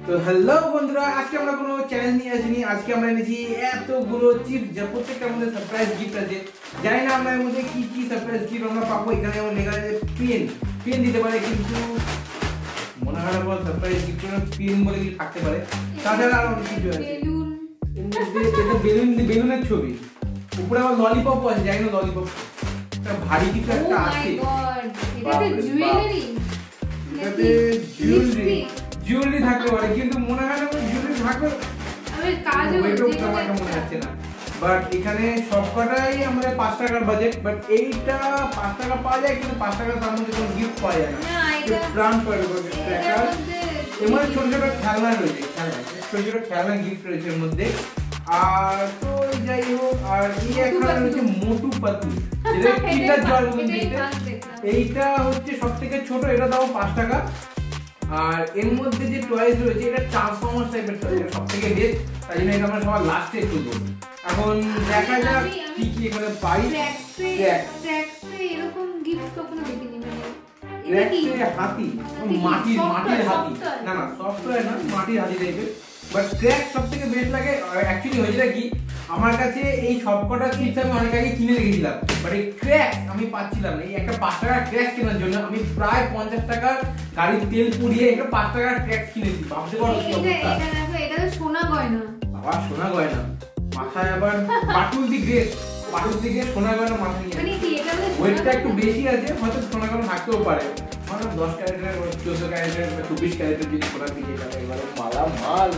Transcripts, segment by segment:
তো হ্যালো বন্ধুরা, আজকে আমরা কোনো চ্যালেঞ্জ নিয়ে আসিনি। আজকে আমরা এনেছি এতগুলো চিপস, যা প্রত্যেকটার মধ্যে সারপ্রাইজ গিফট আছে। জানি না আমরা এর মধ্যে কি কি সারপ্রাইজ গিফট আমরা পাবো। এখানে যেমন লেখা আছে পেন দিতে পারে, কিন্তু মনে হয় না কোনো সারপ্রাইজ গিফট পেন বলে কিছু থাকতে পারে। তাছাড়া আর অনেক কিছু আছে। এটা বেলুনের ছবি, উপরে আবার ললিপপও আছে। জানি না ললিপপ ভারী কিছু একটা আছে। জুয়েলারি থাকতে পারে, কিন্তু মনে হয় না জুয়েলারি থাকবে, মনে হচ্ছে না। বাট এখানে সবকটাই আমাদের 5 টাকার বাজেট। বাট এইটা 5 টাকা পাওয়া যায়, কিন্তু 5 টাকার তার মধ্যে কোনো গিফট পাওয়া যায় না। এর মধ্যে ছোট ছোট খেলনা রয়েছে, ছোট ছোট খেলনা গিফট রয়েছে এর মধ্যে। আর তো যাই হোক, আর এই একটা রয়েছে মোটু পাতলু, যেটা কিন্ডার জয় বলে দিতে। এইটা হচ্ছে সবথেকে ছোট, এটা দাও 5 টাকা। আর এর মধ্যে যে টয়েস রয়েছে, এটা ট্রান্সফরমার টাইপের টয়, এটা সবথেকে বেস্ট। তাই জন্য এটা আমরা সবার লাস্টে তুলবো। এখন দেখা যাক কি কি এখানে পাই। এরকম গিফট কখনো দেখিনি, হাতি, মাটির হাতি, না সফটওয়্যার না, মাটির হাতি টাইপের। বাট ক্র্যাক সবথেকে বেস্ট লাগে। অ্যাকচুয়ালি হয়েছে কি, আমার কাছে এই সবকটা চিপস আমি অনেক আগে কিনে রেখেছিলাম, বাট এই ক্র্যাক আমি পাচ্ছিলাম না। এই একটা 5 টাকার ক্র্যাক কেনার জন্য আমি প্রায় 50 টাকার গাড়ির তেল পুড়িয়ে একটা 5 টাকার ক্র্যাক কিনেছি। ভাবতে পারো কি অবস্থা। এটা তো সোনা গয়না, আবার সোনা গয়না মাথায়, আবার বাটুল দিকে সোনা গয়না মাথায় নিয়ে। মানে কি এটা মানে ওয়েটটা একটু বেশি আছে, হয়তো সোনা গয়না থাকতেও পারে। মানে 10 ক্যারেটের 14 ক্যারেটের 24 ক্যারেটের যদি সোনা দিকে যাবে, এবারে মালা মাল।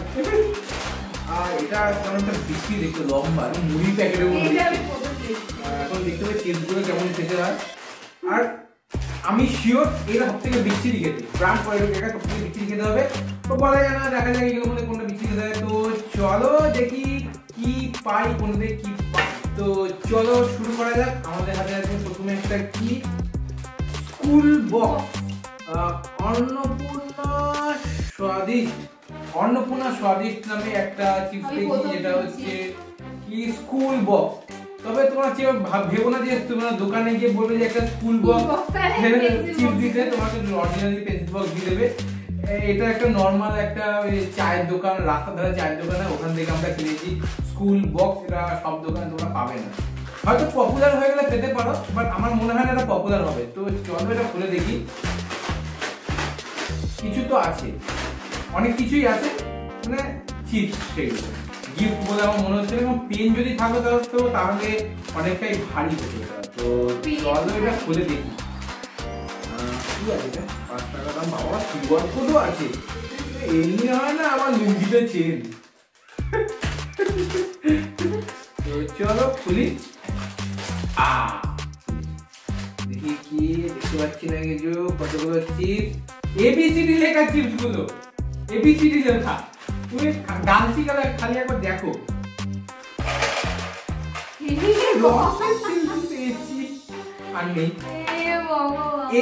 আর এটা একটা বিক্রি দেখতে লম্বা, মুড়ি প্যাকেটের মধ্যে। এখন দেখতে পাচ্ছি চিপসগুলো কেমন খেতে হয়। আর আমি শিওর এটা সব থেকে বিক্রি খেতে, ব্র্যান্ড কোয়ালিটি এটা সব থেকে বিক্রি খেতে হবে। তো বলা যায় না, দেখা যায় এগুলোর মধ্যে কোনটা বিক্রি খেতে হয়। তো চলো দেখি কি পাই, কোনটা কি পাই। তো চলো শুরু করা যাক। আমাদের হাতে আছে প্রথমে একটা কি স্কুল বক্স, অন্নপূর্ণা স্বাদিষ্ট নামে একটা চিপস দেখি, যেটা হচ্ছে কি স্কুল বক্স। তবে তোমরা ভেবো না যে তোমরা দোকানে গিয়ে বলবে যে একটা স্কুল বক্স চিপস দিতে, তোমাকে অরিজিনালি পেন্সিল বক্স দিয়ে দেবে। এটা একটা নর্মাল একটা চায়ের দোকান, রাস্তার ধারে চায়ের দোকানে, ওখান থেকে আমরা কিনেছি স্কুল বক্স। এটা সব দোকানে তোমরা পাবে না, হয়তো পপুলার হয়ে গেলে পেতে পারো, বাট আমার মনে হয় না এটা পপুলার হবে। তো চলো এটা খুলে দেখি। কিছু তো আছে, অনেক কিছুই আছে, মানে চিপস সেগুলো গিফট বলে আমার মনে হচ্ছে। এবং পেন যদি থাকো তাহলে অনেকটাই ভারী হতো এটা। তো চলো এটা খুলে দেখি কি আছে এটা। 5 টাকা দাম, বাবা কিউআর কোডও আছে। এমনি হয় না, আমার লুঙ্গিতে চেন। তো চলো খুলি। দেখি কি দেখতে পাচ্ছি না কিছু। কতগুলো চিপস, এবিসিডি লেখা চিপস গুলো, এবিসিডি লেখা। তুমি ডান্সি গেলে খালি একবার দেখো। আর নেই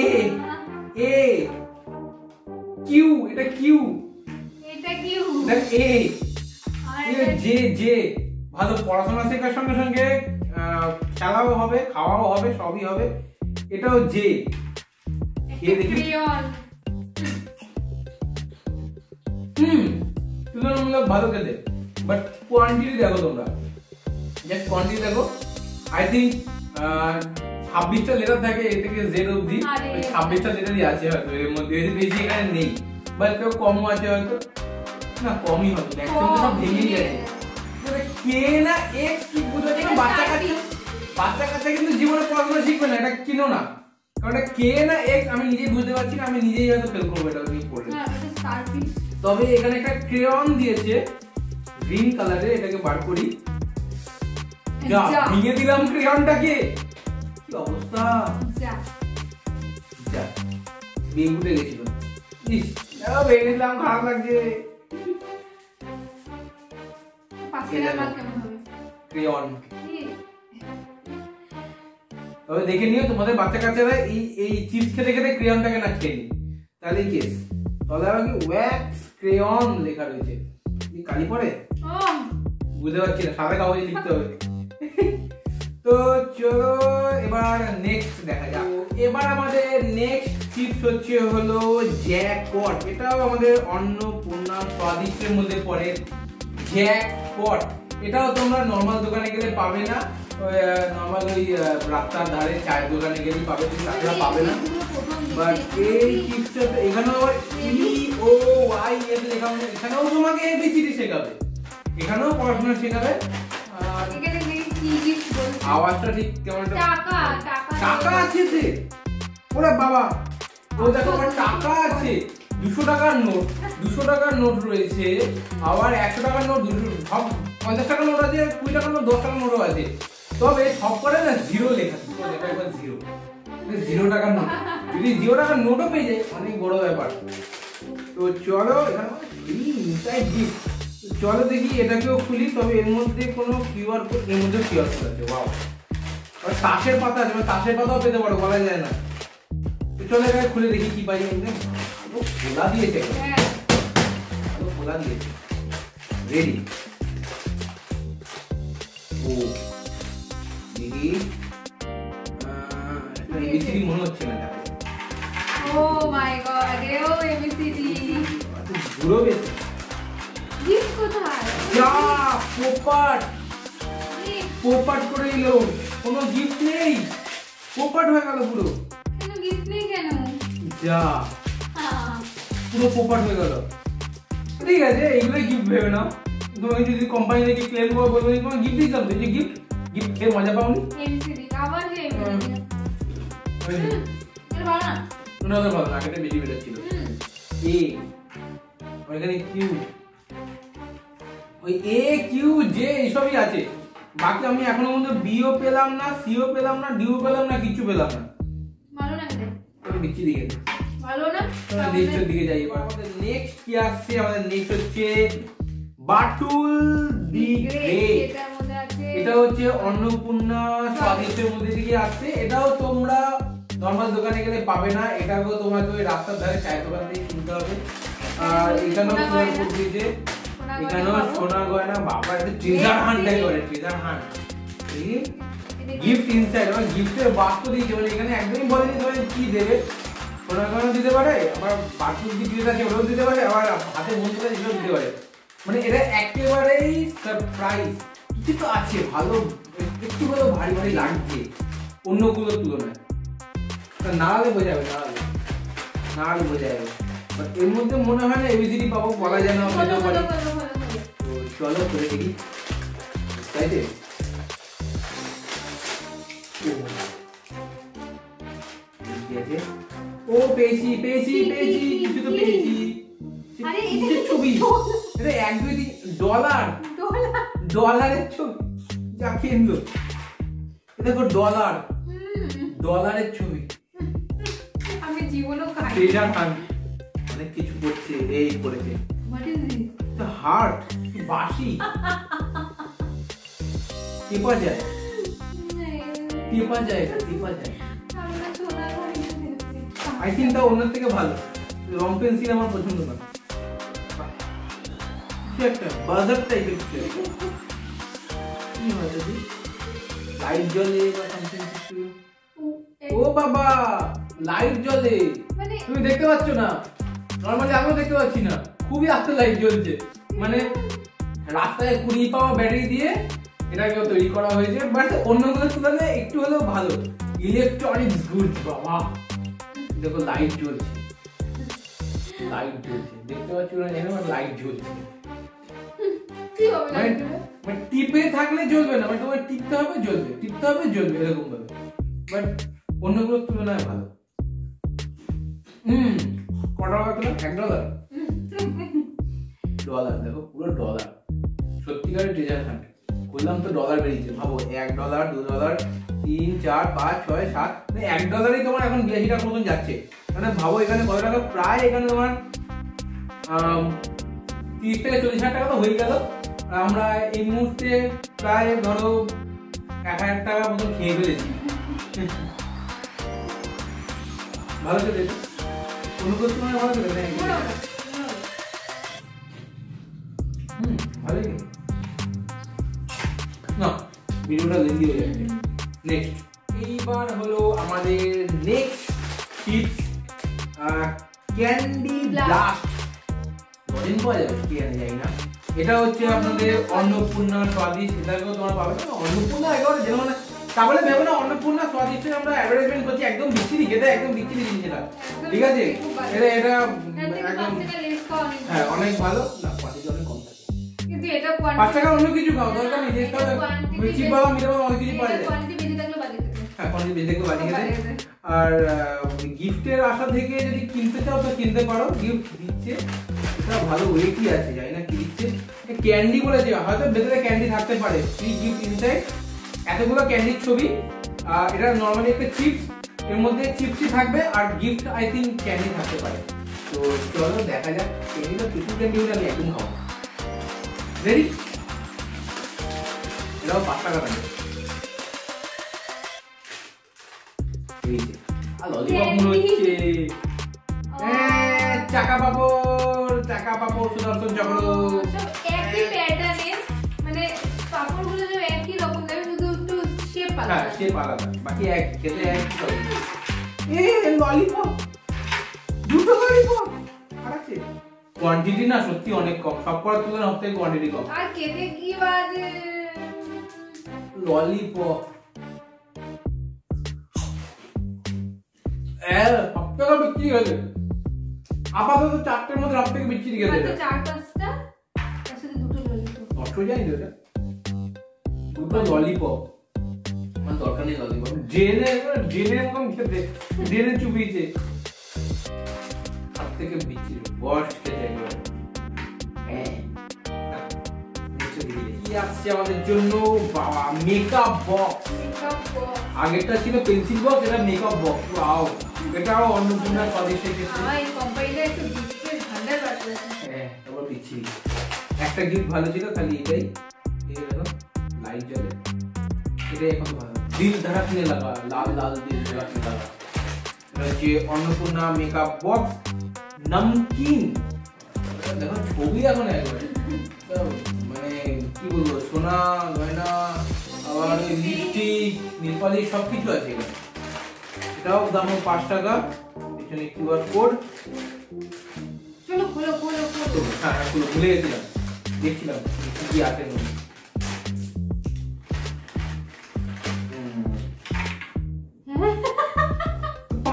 এ এ কিউ, এটা কিউ, এটা কিউ, দেখ এ জে জে। ভালো পড়াশোনা শেখার সঙ্গে সঙ্গে খেলাও হবে, খাওয়াও হবে, সবই হবে। এটাও জে। তুলনামূলক ভালো খেতে, বাট কোয়ান্টিটি দেখো তোমরা, জাস্ট কোয়ান্টিটি দেখো। আই থিঙ্ক 26টা লেটার থাকে এ থেকে জেড অবধি, 26টা লেটারই আছে হয়তো এর মধ্যে, বেশি এখানে নেই। বাট কেউ কমও আছে হয়তো, না কমই হয়তো, ম্যাক্সিমাম সব ভেঙেই গেছে। কে না এক্স কি বুঝো, বাচ্চা কাচ্চা কিন্তু জীবনে পড়াশোনা শিখবে না, এটা কিনো না। কারণ এটা কে না এক্স আমি নিজেই বুঝতে পারছি না, আমি নিজেই হয়তো ফেল করবো এটা তুমি পড়লে। তবে এখানে একটা ক্রেয়ন দিয়েছে গ্রিন কালারের, এটাকে বার করি। যা ভেঙে দিলাম ক্রেয়নটাকে, কি অবস্থা। যা বেগ উঠে গেছিল, ইস ভেঙে দিলাম, খারাপ লাগছে। ক্রেয়ন তবে দেখে নিও তোমাদের বাচ্চা কাচ্চারা এই চিপস খেতে খেতে ক্রেয়নটাকে না খেয়ে নি, তাহলে কেস। তাহলে আবার কি ওয়্যাক্স ক্রেয়ন লেখা রয়েছে, কালি পড়ে বুঝতে পারছি না, সাদা কাগজে লিখতে হবে। তো চলো এবার নেক্সট দেখা যাক। এবার আমাদের নেক্সট চিপস হচ্ছে হলো জ্যাকপট। এটাও আমাদের অন্নপূর্ণা স্বাদিষ্টের মধ্যে পড়ে জ্যাকপট। এটাও তোমরা নরমাল দোকানে গেলে পাবে না, নরমাল ওই রাস্তার ধারে চায়ের দোকানে গেলেই পাবে, তুমি তাছাড়া পাবে না। বাট এই চিপসটা এখানেও আবার EOYS লেখা আছে, এখানেও তোমাকে ABCD শেখাবে, এখানেও পড়াশোনা শেখাবে। আর আওয়াজটা ঠিক কেমন একটা টাকা আছে যে, ওরে বাবা ও দেখো টাকা আছে, 200 টাকার নোট, 200 টাকার নোট রয়েছে, আবার 100 টাকার নোট, 50 টাকার নোট আছে, 20 টাকার নোট, 10 টাকার নোটও আছে, তবে সব করে না জিরো লেখা আছে, দেখো একবার জিরো, 0 টাকার নোট, যদি 0 টাকার নোটও পেয়ে যায় অনেক বড় ব্যাপার। তো চলো এখানে ইনসাইড গিফট, চলো দেখি এটাকেও খুলি, তবে এর মধ্যে কোনো কিউআর কোড, এর মধ্যে কিউআর কোড আছে, ওয়াও, আর তাসের পাতা আছে, তাসের পাতাও পেতে পারো, বলা যায় না। তো চলো এটাকে খুলে দেখি কি পাই। খোলা দিয়েছে, খোলা দিয়েছে, রেডি। ও দেখি ABCD মনে হচ্ছে না, ও মাই গড, এও ABCD পুরো বেশি গিফট কোথায়? যা পোপাট, পোপাট করে এলো, কোনো গিফট নেই, পোপাট হয়ে গেল পুরো। কেন গিফট নেই কেন? যা পুরো পোপাট হয়ে গেল। ঠিক আছে, এইগুলোই গিফট ভেবে না, তোমাকে যদি কোম্পানি থেকে ক্লেম করে বলবো তোমাকে গিফট দিতাম, যে গিফট গিফট খেয়ে মজা পাওনি। ABCD আবার যে এর বানা না তো ভালো না, এটা বেশি বেটার ছিল। এ ওখানে কিউ, ওই A Q J এইসবই আছে, বাকি আমি এখনো পর্যন্ত বিও পেলাম না, সিও পেলাম না, ডিও পেলাম না, কিছু পেলাম না। ভালো না এটা, আমি বিচ্ছি দিকে ভালো না। নেক্সটের দিকে যাই। এবার আমাদের নেক্সট কি আসছে, আমাদের নেক্সট হচ্ছে বাটুল দি গ্রেট। এটার মধ্যে আছে, এটা হচ্ছে অন্নপূর্ণা স্বাদিষ্টের মধ্যে দিকে আসছে, এটাও তোমরা নরমাল দোকানে গেলে পাবে না, এটাকেও তোমাকে ওই রাস্তার ধারে চায়ের দোকান থেকে কিনতে হবে। আর এখানেও কিউআর কোড দিয়েছে, এখানেও সোনা গয়না, বাবা এটা ট্রেজার হান্ট করে, ট্রেজার হান্ট, গিফট ইনসাইড, মানে গিফটের বাক্স দিয়েছে, মানে এখানে একদমই বলেনি তোমায় কি দেবে, সোনা গয়না দিতে পারে, আবার বাটুল দি গ্রেট আছে ওটাও দিতে পারে, আবার হাতে বন্ধু করে এটাও দিতে পারে, মানে এটা একেবারেই সারপ্রাইজ। কিছু তো আছে ভালো, একটু ভালো ভারী ভারী লাগছে অন্যগুলোর তুলনায়, নাড়ালে বোঝা যাবে, নাড়ালে বোঝা যাবে, বাট এর মধ্যে মনে হয় না ABCD পাবো, বলা যায় না। চলো করে দেখি, তাই তো ও পেয়েছি পেয়েছি পেয়েছি, কিছু তো পেয়েছি। আরে এটা ছবি, এটা 1 2 3 ডলার, ডলারের ছবি, যা কিনলো দেখো ডলার, ডলারের ছবি, আমি জীবনও খাই ট্রেজার হান্ট, অনেক কিছু করছে, এই করেছে, what is this, the heart, বাঁশি টিপা যায়, টিপা যায়, টিপা যায়। আমরা সোনা আই থিঙ্ক তা অন্যের থেকে ভালো, রং পেন্সিল আমার পছন্দ না, কি একটা বাজার টাইপের কিছু, কি হয় যদি লাইট জ্বলে বা সামথিং কিছু, ও বাবা লাইট জ্বলে, মানে তুমি দেখতে পাচ্ছ না, নরমালি আমিও দেখতে পাচ্ছি না, খুবই আস্তে লাইট জ্বলছে, মানে রাস্তায় 20 পাওয়ার ব্যাটারি দিয়ে এটাকে তৈরি করা হয়েছে, বাট অন্যগুলোর তুলনায় একটু হলেও ভালো, ইলেকট্রনিক্স গুডস। বাবা দেখো লাইট জ্বলছে, লাইট জ্বলছে, দেখতে পাচ্ছ না, জানো লাইট জ্বলছে, কি হবে না, মানে টিপে থাকলে জ্বলবে না, মানে তোমার টিপতে হবে জ্বলবে, টিপতে হবে জ্বলবে, এরকম ভাবে, বাট অন্যগুলোর তুলনায় ভালো। কত টাকা পেলাম? $1 ডলার, দেখো পুরো ডলার, সত্যিকারের ট্রেজার হান্ট। বললাম তো ডলার বেরিয়েছে, ভাবো $1 $2 3 4 5 6 7, মানে $1 তোমার এখন 82 টাকার মতন যাচ্ছে, মানে ভাবো এখানে কত টাকা, প্রায় এখানে তোমার 30 থেকে 40 হাজার টাকা তো হয়ে গেল। আমরা এই মুহূর্তে প্রায় ধরো 1000 টাকা মতন খেয়ে ফেলেছি। ভালো চলে কোনো কিছু মানে ভালো চলে ভালোই না, ভিডিওটা লেন্দি হয়ে যাচ্ছে। নেক্সট এইবার হলো আমাদের নেক্সট টিপস, ক্যান্ডি ব্লাস্ট কদিন পাওয়া যাবে কি জানি না। এটা হচ্ছে আপনাদের অন্নপূর্ণা স্বাদিষ্ট, এটাকেও তোমরা পাবে না। অন্নপূর্ণা একেবারে যেমন তাহলে ভেবে না অন্নপূর্ণা স্বাদিষ্ট আমরা অ্যাডভার্টাইজমেন্ট করছি, একদম বিচ্ছিরি খেতে, একদম বিচ্ছিরি জিনিস এটা, ঠিক আছে? এটা একদম হ্যাঁ অনেক ভালো না, কোয়ান্টিটি অনেক কম থাকে কিন্তু এটা 5 টাকা অন্য কিছু খাও দরকার নেই, টেস্ট খাও, মিষ্টি পাওয়া মিঠাই পাওয়া অনেক কিছু পাওয়া যায়। কোয়ান্টিটি বেশি থাকলে বাজে খেতে, হ্যাঁ কোয়ান্টিটি বেশি থাকলে বাজে খেতে। আর গিফটের আশা থেকে যদি কিনতে চাও তো কিনতে পারো, গিফট দিচ্ছে, এটা ভালো ওয়েটই আছে, জানি না কি দিচ্ছে, ক্যান্ডি বলেছে, হয়তো ভেতরে ক্যান্ডি থাকতে পারে, ফ্রি গিফট ইনসাইড, এতগুলো ক্যান্ডির ছবি। এটা নরমালি একটা চিপস, এর মধ্যে চিপসই থাকবে আর গিফট আই থিঙ্ক ক্যান্ডি থাকতে পারে। তো চলো দেখা যাক, ক্যান্ডিটা কিছু ক্যান্ডি হলে আমি একদম খাবো। রেডি? এটাও 5 টাকা থাকবে। আর ললিপপ মনে হচ্ছে চাকা পাপড়, চাকা পাপড়, সুদর্শন চক্র, সব একই প্যাটার্নের, মানে পাপড়গুলো সব একই রকম, শুধু একটু শেপ আলাদা। হ্যাঁ শেপ আলাদা, বাকি এক, খেতে এক। ললিপপ, দুটো ললিপপ আর আছে। কোয়ান্টিটি না সত্যি অনেক কম, সব করার তুলনায় সবথেকে কোয়ান্টিটি কম। আর খেতে কি বাজে ললিপপ, সবথেকে বিক্রি হয়েছে আপাতত 4টের মধ্যে সবথেকে বিক্রি গেছে, 4-5টা, তার সাথে দুটো ললিপপ। নষ্ট যায়নি ওটা, দুটো ললিপপ, আমার দরকার নেই ললিপপ, ড্রেনের মতন খেতে, ড্রেনে চুপিয়েছে, সবথেকে বিক্রি ওয়ার্স্ট খেতে একবার। কি আসছে আমাদের জন্য বাবা, মেকআপ বক্স। আগেরটা ছিল পেন্সিল বক্স, এটা মেকআপ বক্স। ওয়াও, এটাও অন্নপূর্ণা স্বাদিষ্ট ক্ষেত্রে এই কোম্পানিটা একটু গিফটের ভান্ডার বাড়ছে। হ্যাঁ আবার দিচ্ছি, একটা গিফট ভালো ছিল খালি এটাই, এই দেখো লাইট জ্বলে, এটাই এখন ভালো, দিল ধড়কনে লাগা, লাল লাল দিল ধড়কনে লাগা। এটা হচ্ছে অন্নপূর্ণা মেকআপ বক্স নমকিন। দেখো ছবি এখন একবারে মানে কি বলবো, সোনা গয়না, আবার লিপস্টিক, নেলপালিশ সবকিছু আছে এখানে। এটাও দাম 5 টাকা, এখানে কিউআর কোড। চলো খোলো খোলো খোলো। হ্যাঁ খুলে ভুলে গেছিলাম, দেখছিলাম কি আছে না।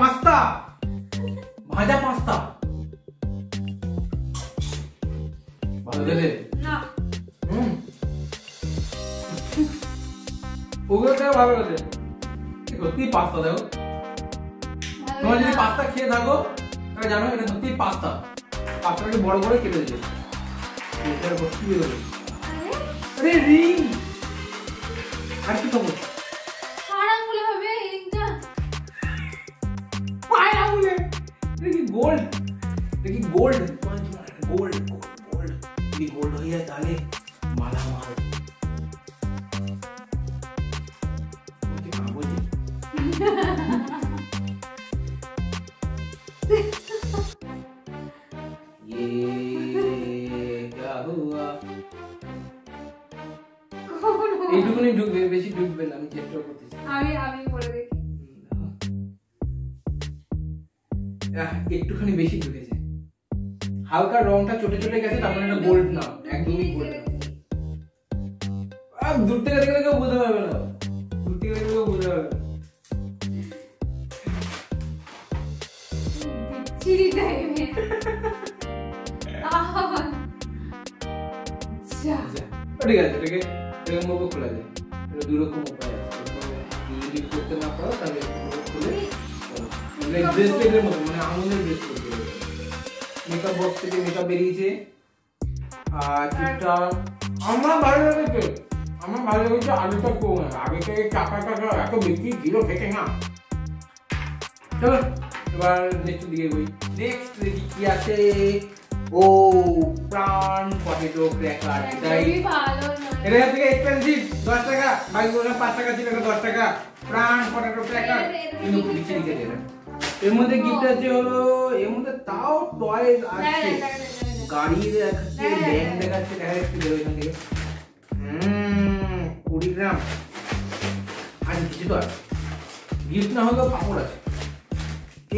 পাস্তা, ভাজা পাস্তা ভালো লাগে না, ওগুলো খেয়ে ভালো লাগে সত্যি। পাস্তা দেখো, তোমরা যদি পাস্তা খেয়ে থাকো তাহলে জানো এটা সত্যি পাস্তা। পাস্তাটাকে বড় করে কেটে দিয়েছে, এটার ভর্তি হয়ে গেল। আরে রিং, আর কি খাবো? পায়ের আঙুলে হবে রিংটা, পায়ের আঙুলে। এটা কি গোল্ড? এটা কি গোল্ড? গোল্ড গোল্ড যদি গোল্ড হয়ে যায় তাহলে মালামাল। কি খাবো যে? এইটুকুনি ঢুকবে, বেশি ঢুকবে না, আমি চেষ্টা করতেছি। আমি বলে দেখি, একটুখানি বেশি ঢুকেছে, হালকা রংটা চটে চটে গেছে, তার মানে এটা গোল্ড না, একদমই গোল্ড না। দূর থেকে দেখলে কেউ বুঝতে পারবে না, দূর থেকে দেখলে কেউ বুঝতে পারবে না। চিড়ি টাইমে ঠিক আছে, এটাকে এরকম ভাবে খোলা যায়, এটা দুরকম উপায় আছে। যদি করতে না পারো তাহলে খুলে ব্রেসলেটের মতো, মানে আঙুলের ব্রেসলেট। মেকআপ বক্স থেকে মেকআপ বেরিয়েছে, আর চিপটা আমার ভালো লেগেছে, আমার ভালো লেগেছে। আলুটা কম, আগে থেকে টাকা এত বেশি কিলো খেতে না। চলো এবার নেক্সট দিকে বই। নেক্সট দেখি কি আছে। ও প্রাণ পটেটো ক্র্যাকার, এটাই ভালো না, এটা থেকে এক্সপেন্সিভ, 10 টাকা, বাকি ওটা 5 টাকা ছিল, এটা 10 টাকা। প্রাণ পটেটো ক্র্যাকার কিন্তু নিচে লিখে দেবেন। এর মধ্যে গিফট আছে হলো, এর মধ্যে তাও টয়েস আছে, গাড়ি দেখাচ্ছে, ব্যাগ দেখাচ্ছে, দেখা যাচ্ছে বের এখান থেকে। 20 গ্রাম আর কিছু তো আছে, গিফট না হলেও পাপড় আছে।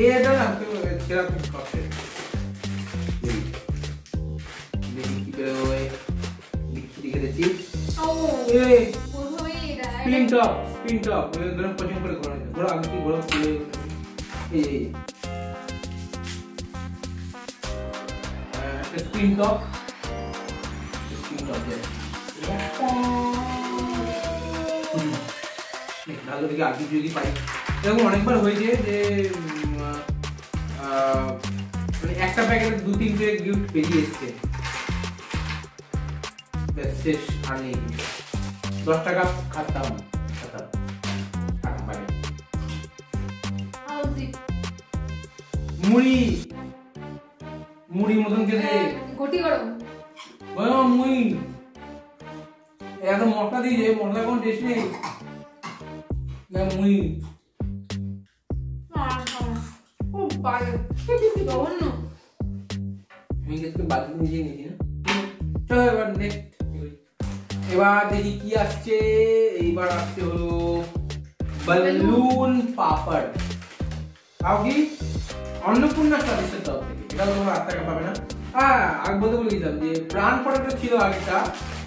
এটা না সেরকম কষ্ট রেখেছি। ও এই প্রথমে এটা স্পিন টপ এগুলো পছন্দ করে ঘোরা আগে কি ঘোরা খুলে এই স্পিন টপ ভালো দিকে আগে যদি পাই এরকম অনেকবার হয়েছে যে মানে একটা প্যাকেটে 2-3টে গিফট বেরিয়ে এসছে, শেষ আর নেই। 10 টাকা খাতাম টাকা পাই। মুড়ি মতন খেতে ঘটি গরম মুড়ি এত মশলা দিয়েছে, মশলা কোনো টেস্ট নেই। মুড়ি খুব ভালো জঘন্য। আমি আজকে বাকি নিজে নিয়েছি না। চলো এবার নেক্সট, এবার দেখি কি আসছে। এইবার আসছে হলো বেলুন পাপড়। তাও কি অন্নপূর্ণা স্বাদিষ্টের তরফ থেকে, এটাও তোমরা 8 টাকা পাবে না। আগে বলতে ভুলে গেছিলাম যে প্রাণ পরোটা ছিল আগেটা,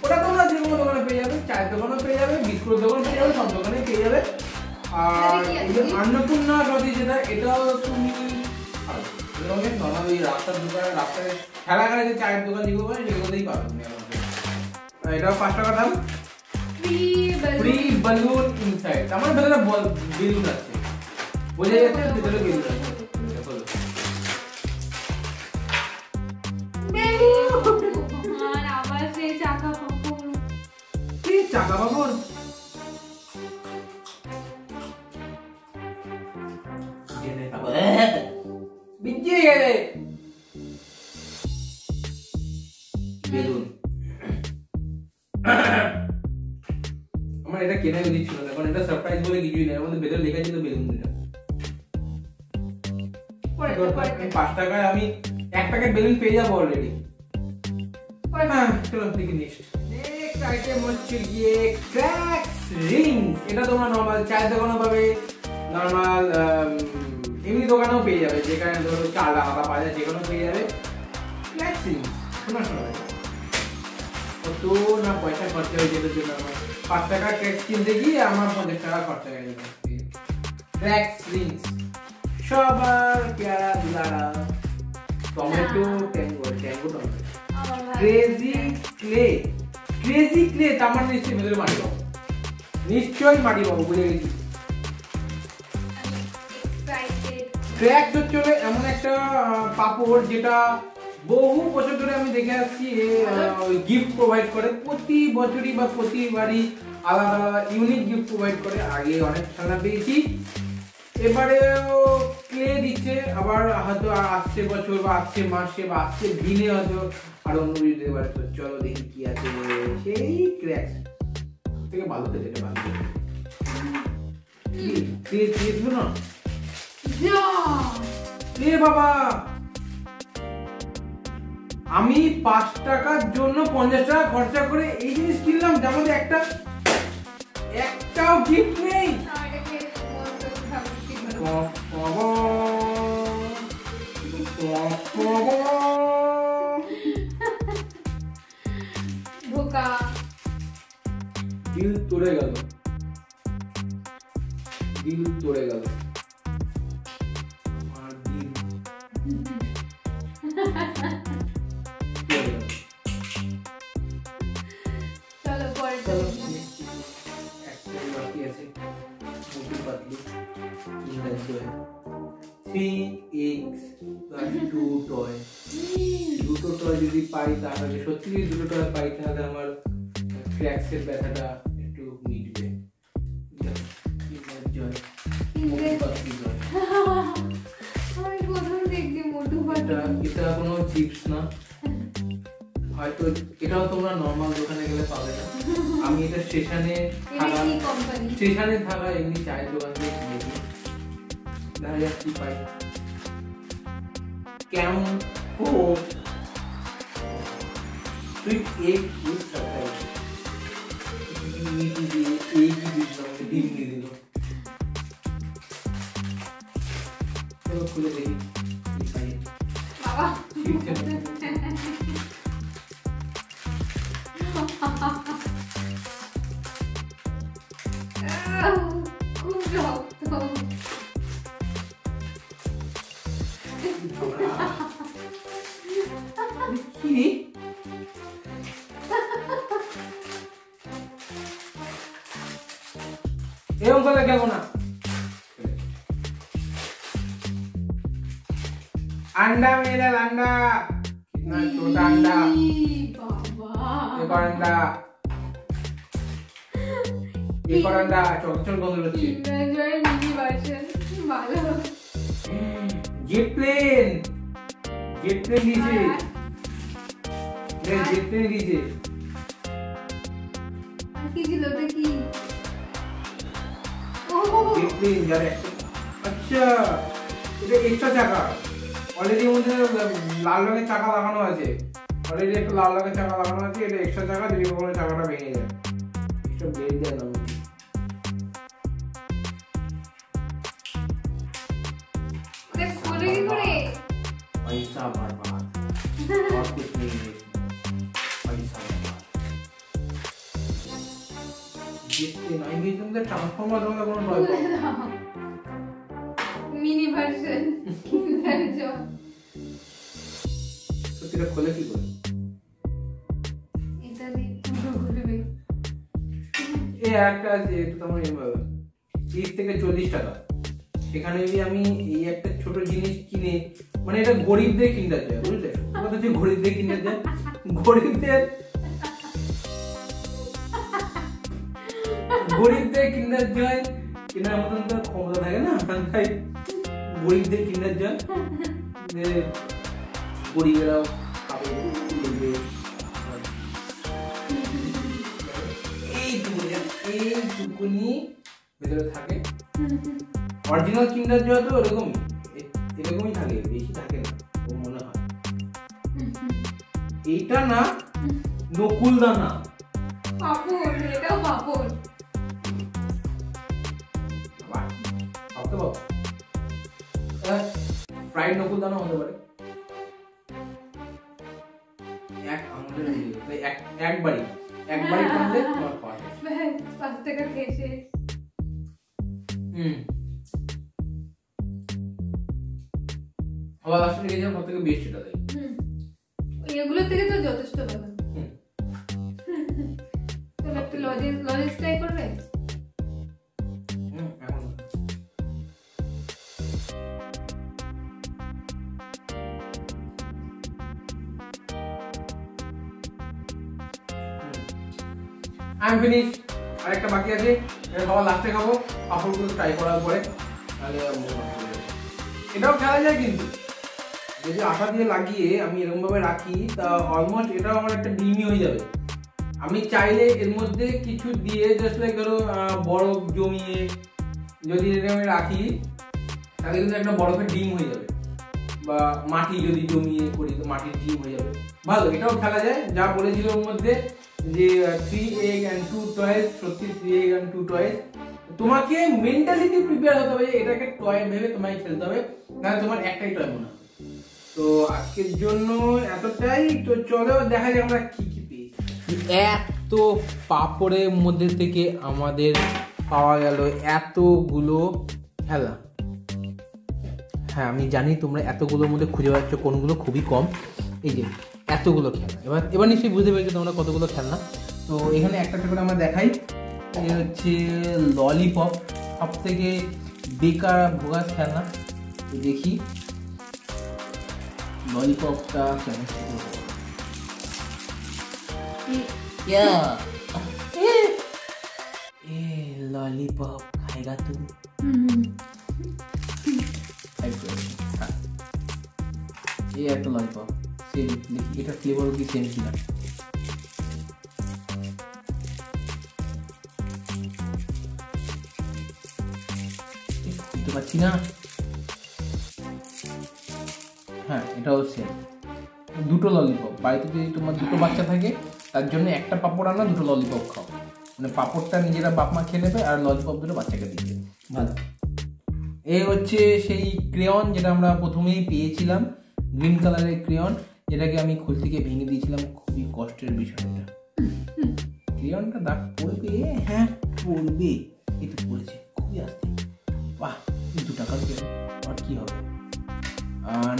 ওটা তোমরা যে কোনো দোকানে পেয়ে যাবে, চায়ের দোকানেও পেয়ে যাবে, বিস্কুটের দোকানে পেয়ে যাবে, সব দোকানে পেয়ে যাবে। আর এই যে অন্নপূর্ণা স্বাদী যেটা, এটাও তুমি নর্মাল ওই রাস্তার দোকানে, রাস্তায় ঠেলাঘাটে যে চায়ের দোকান যেগুলো পাবে সেগুলোতেই পাবে তুমি। এটাও 5 টাকা দাম। ফ্রি বেলুন ইনসাইড, আমার ভেতরে বেলুন আছে, বোঝা যাচ্ছে ভেতরে বেলুন আছে। আর আবার সেই চাকা পাপড়, এই চাকা পাপড় জেনে খাবো বিজে গেলে বেলুন। আমার এটা কেনা উচিত ছিল না, কারণ এটা সারপ্রাইজ বলে কিছুই নেই, আমাদের ভেতরে লেখা ছিল বেলুন। এটা 5 টাকায় আমি 1 প্যাকেট বেলুন পেয়ে যাবো অলরেডি। চলো দেখি নেক্সট আইটেম হচ্ছে গিয়ে ক্র্যাকস রিংস। এটা তোমরা নরমাল চায়ের দোকানেও পাবে, নরমাল এমনি দোকানেও পেয়ে যাবে, যেখানে ধরো চাল আলাদা পাওয়া যায় যেখানেও পেয়ে যাবে। ক্র্যাকস রিংস শোনা কত না পয়সা খরচা হয়ে যেত জন্য আমার 5 টাকা ক্র্যাকস কিনতে গিয়ে আমার 50 টাকা খরচা হয়ে গেল। ক্র্যাকস রিংস সবার প্যারা দুলারা tomato tango tomato. Crazy clay তার মানে নিশ্চয়ই ভেতরে মাটি পাবো, নিশ্চয়ই মাটি পাবো, বুঝে গেছি। ক্র্যাকস হচ্ছে এমন একটা পাপড় যেটা বহু বছর ধরে আমি দেখে আসছি গিফট প্রোভাইড করে, প্রতি বছরই বা প্রতিবারই আলাদা আলাদা ইউনিক গিফট প্রোভাইড করে। আগে অনেক খেলনা পেয়েছি, এবারেও ক্লে দিচ্ছে, আবার হয়তো আসছে বছর বা আসছে মাসে বা আসছে দিনে হয়তো আরো অন্য কিছু দিতে পারে। তো চলো দেখি কি আছে। সেই ক্র্যাকস থেকে ভালো থেকে এটা ভালো দিল না বাবা। আমি 5 টাকার জন্য 50 টাকা খরচা করে এই জিনিস কিনলাম, যার মধ্যে একটাও গিফট নেই। দিল তোড়ে গেল আমার দিল চলো পরে চলো একটা বাকি আছে, Motu Patlu 3x plus 2 toy. দুটো টয় যদি পাই তাহলে সত্যি দুটো টয় পাই তাহলে আমার ক্র্যাকসের ব্যথাটা একটু মিটবে। এটা কোনো চিপস না, হয়তো এটাও তোমরা নরমাল দোকানে গেলে পাবে না। আমি এটা স্টেশনে থাকা এমনি চায়ের দোকান থেকে কিনেছি, দেখা যাক কি পাই। কেমন ও তুই এক ইউজ করতে মিটি দিয়ে এই কি দিলাম, ডিম দিয়ে দিল। চলো খুলে দেখি কি পাই। বাবা খুব শক্ত। কি এরকম করে খেলবো না। अंडा मेरा अंडा कितना छोटा अंडा एक और अंडा छोटे छोटे गोल बच्चे मिनी वर्जन ভালো जेट प्लेन लीजिए जेट प्लेन लीजिए কি ছিল ওটা কি ও जेट प्लेन যারে আচ্ছা এটা এক্সট্রা চাকা অলরেডি মধ্যে লাল রঙের চাকা লাগানো আছে অলরেডি একটা লাল রঙের চাকা লাগানো আছে এটা এক্সট্রা চাকা যদি কখনো চাকাটা ভেঙে যায় সব ব্লেড দেয় না ওটা খুলে কি করে पैसा बर्बाद और कुछ नहीं है पैसा बर्बाद जितने नहीं भी तुमने ट्रांसफॉर्मर वाला कौन रहा মিনি ভার্সন কিন্ডার জয় तो तेरा खोले की कोई এটা দিয়ে পুরো ঘুরবে ये একটা আছে এটা তোমার 30 থেকে 40 টাকা সেখানে যদি আমি এই একটা ছোট জিনিস কিনে মানে এটা গরিবদের কিন্ডার জয় বুঝলে কথা যে গরিবদের কিন্ডার জয় গরিবদের কিন্ডার জয় কেনার মতন তো ক্ষমতা থাকে না তাই গরিবদের কিন্ডার জয় যে গরিবেরাও খাবে দেখবে এইটুকুনি ভেতরে থাকে অরিজিনাল কিন্ডার জয় তো এরকমই থাকে বেশি থাকে না ও মনে হয় এইটা না নকুল দানা পাপড় এটাও পাপড় ভাবতে পারো ফ্রাইড নকুল দানা হতে পারে এক আঙুলের একবারই করলে তোমার পাওয়া যায় 5 টাকা খেয়েছে আবার আসলে গেছে কত থেকে বেশি সেটা দেয় এগুলো থেকে তো যথেষ্ট ভালো চলো একটা লজেন্স ট্রাই করবে এখন I'm finished আরেকটা বাকি আছে এটা খাওয়া লাস্টে খাবো পাপড়গুলো ট্রাই করার পরে তাহলে এটাও খেলা যায় কিন্তু যদি আটা দিয়ে লাগিয়ে আমি এরকম ভাবে রাখি তা অলমোস্ট এটাও আমার একটা ডিমই হয়ে যাবে আমি চাইলে এর মধ্যে কিছু দিয়ে জাস্ট লাইক ধরো বরফ জমিয়ে যদি এরকম রাখি তাহলে কিন্তু একটা বরফের ডিম হয়ে যাবে বা মাটি যদি জমিয়ে করি তো মাটির ডিম হয়ে যাবে ভালো এটাও খেলা যায় যা বলেছিল ওর মধ্যে যে 3 egg and 2 toys সত্যি 3 egg and 2 toys তোমাকে মেন্টালিটি প্রিপেয়ার হতে হবে এটাকে টয় ভেবে তোমায় খেলতে হবে নাহলে তোমার একটাই টয় মনে হবে তো আজকের জন্য এতটাই তো চলো দেখা যাক আমরা কি কি পেয়েছি এত পাপড়ের মধ্যে থেকে আমাদের পাওয়া গেল এতগুলো খেলা হ্যাঁ আমি জানি তোমরা এতগুলোর মধ্যে খুঁজে পাচ্ছ কোনগুলো খুবই কম এই যে এতগুলো খেলনা এবার নিশ্চয়ই বুঝতে পেরেছো তোমরা কতগুলো খেলনা তো এখানে একটা করে আমরা দেখাই এই হচ্ছে ললিপপ সব থেকে বেকার ভোগাস খেলনা দেখি ললিপপটা কেমন लॉलीपॉप खाएगा तू ये একটা ললিপপ সেম দেখি এটা ফ্লেভার কি সেম কিনা বুঝতে পারছি না হ্যাঁ এটাও সেম দুটো ললিপপ বাড়িতে যদি তোমার দুটো বাচ্চা থাকে তার জন্য একটা পাপড় আনা দুটো ললিপপ খাও মানে পাপড়টা নিজেরা বাপ মা খেয়ে নেবে আর ললিপপ দুটো বাচ্চাকে দিয়ে দেবে ভালো এই হচ্ছে সেই ক্রেয়ন যেটা আমরা প্রথমেই পেয়েছিলাম গ্রিন কালারের ক্রেয়ন যেটাকে আমি খুল থেকে ভেঙে দিয়েছিলাম খুবই কষ্টের বিষয়টা ক্রেয়নটা দাগ পড়বে হ্যাঁ পড়বে এটা পড়েছে খুবই আসছে, বাহ 2 টাকার তেল আর কি হবে।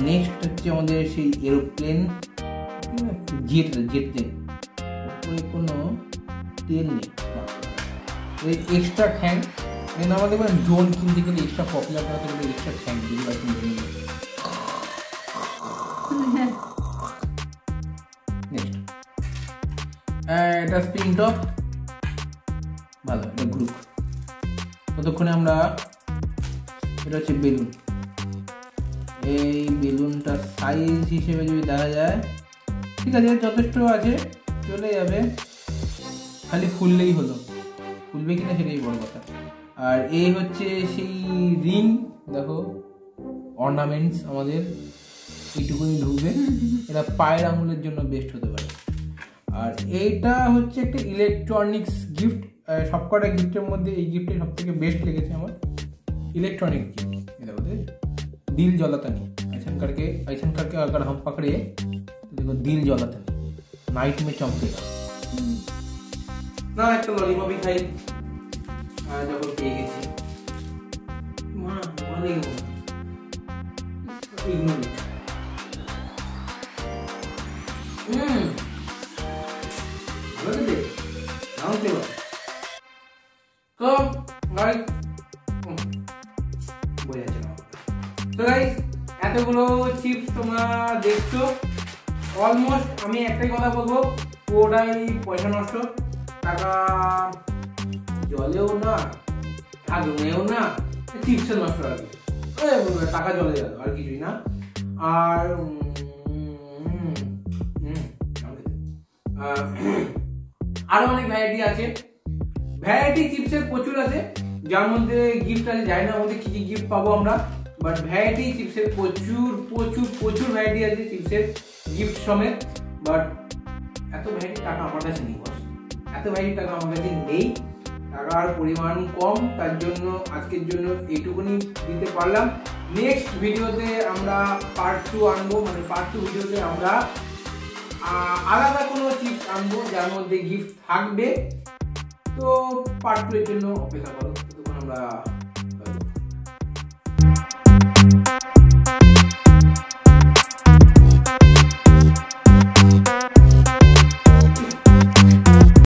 নেক্সট হচ্ছে আমাদের সেই এরোপ্লেন, জেট তেল, উপরে কোনো তেল নেই, এক্সট্রা ট্যাঙ্ক, আমাদের ড্রোন কিনতে গেলে এক্সট্রা পপুলার করাতে গেলে এক্সট্রা ট্যাঙ্ক যেগুলো আছে। নেক্সট এটা স্প্রিং টপ, ভালো, এটা গ্রুপ। ততক্ষণে আমরা, এটা হচ্ছে বেলুন, এই বেলুনটা সাইজ হিসেবে যদি দেখা যায় ঠিক আছে, যথেষ্ট আছে, চলে যাবে, খালি ফুললেই হলো, ফুলবে কিনা সেটাই বড় কথা। আর এই হচ্ছে সেই রিং, দেখো অর্নামেন্টস আমাদের এইটুকুনি ঢুকবে, এটা পায়ের আঙুলের জন্য বেস্ট হতে পারে। আর এইটা হচ্ছে একটা ইলেকট্রনিক্স গিফট, সবকটা গিফটের মধ্যে এই গিফটে সব থেকে বেস্ট লেগেছে আমার, इलेक्ट्रॉनिक गिफ्ट। ये देखो दिल जलाता नहीं, ऐसा करके अगर हम पकड़े तो देखो दिल जलाता नहीं, नाइट में चमकेगा ना। एक लॉलीपॉप ही खाई जब पेয়ে গেছি, মা ভালো লাগে, ইগনোর ইট। ভালো লাগে নাও তো তো গাইস, তো গাইস এতগুলো চিপস তোমরা দেখছো, অলমোস্ট আমি একটাই কথা বলবো, পুরোটাই পয়সা নষ্ট, টাকা জলেও না, আগুনেও না, চিপসে নষ্ট আর কি, টাকা জলে গেল আর কিছুই না। আর আরো অনেক ভ্যারাইটি আছে, ভ্যারাইটি চিপসের প্রচুর আছে, যার মধ্যে গিফট আছে, জানি না আমাদের কি কি গিফট পাবো আমরা, বাট ভ্যারাইটি চিপসের প্রচুর প্রচুর প্রচুর ভ্যারাইটি আছে চিপসের গিফট সমেত। বাট এত ভ্যারাইটি টাকা আমার কাছে নেই, এত ভ্যারাইটি টাকা আমার কাছে নেই, টাকার পরিমাণ কম, তার জন্য আজকের জন্য এইটুকুনি দিতে পারলাম। নেক্সট ভিডিওতে আমরা পার্ট 2 আনবো, মানে পার্ট 2 ভিডিওতে আমরা আলাদা কোনো চিপস আনবো যার মধ্যে গিফট থাকবে। তো পার্ট 2 এর জন্য অপেক্ষা করো, ততক্ষণ আমরা